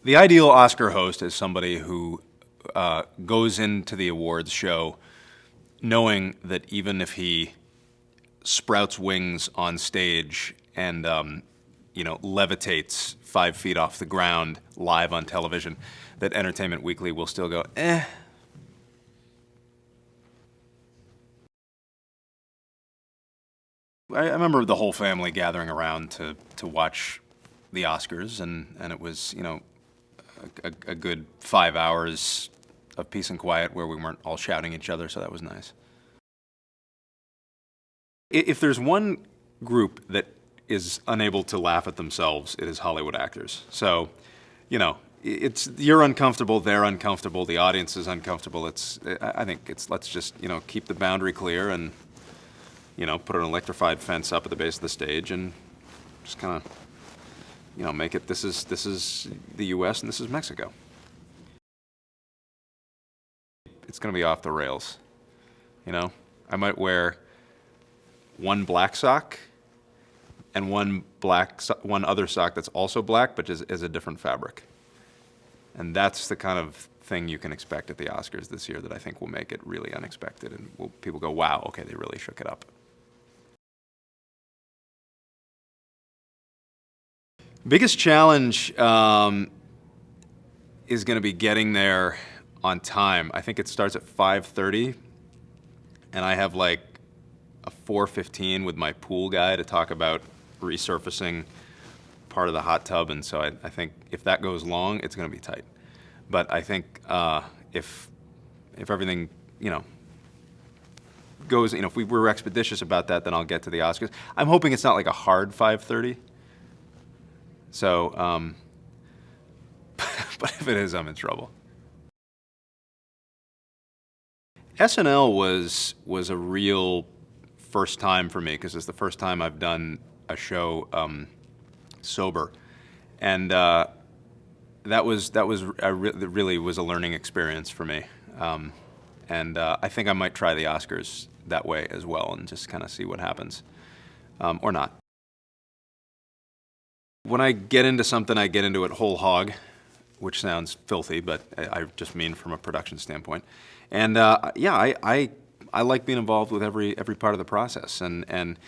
The ideal Oscar host is somebody who goes into the awards show knowing that even if he sprouts wings on stage and levitates 5 feet off the ground live on television, that Entertainment Weekly will still go, eh. I remember the whole family gathering around to watch the Oscars, and it was, a good 5 hours of peace and quiet where we weren't all shouting at each other, so that was nice. If there's one group that is unable to laugh at themselves, it is Hollywood actors. So, you're uncomfortable, they're uncomfortable, the audience is uncomfortable. I think let's just, keep the boundary clear and, put an electrified fence up at the base of the stage and just kind of, make it, this is the U.S. and this is Mexico. It's going to be off the rails, I might wear one black sock and one other sock that's also black, but is a different fabric. And that's the kind of thing you can expect at the Oscars this year that I think will make it really unexpected, and people go, wow, okay, they really shook it up. Biggest challenge is going to be getting there on time. I think it starts at 5:30, and I have like a 4:15 with my pool guy to talk about resurfacing part of the hot tub, and so I think if that goes long, it's going to be tight. But I think if everything goes, if we were expeditious about that, then I'll get to the Oscars. I'm hoping it's not like a hard 5:30. So, but if it is, I'm in trouble. SNL was a real first time for me because it's the first time I've done a show sober, and that really was a learning experience for me. And I think I might try the Oscars that way as well and just kind of see what happens, or not. When I get into something, I get into it whole hog, which sounds filthy, but I just mean from a production standpoint. And I like being involved with every part of the process. And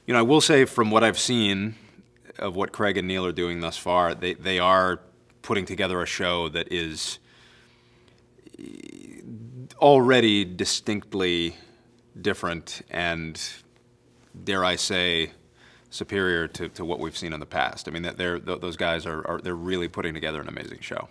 I will say from what I've seen of what Craig and Neil are doing thus far, they are putting together a show that is already distinctly different and, dare I say, superior to what we've seen in the past. I mean, those guys they're really putting together an amazing show.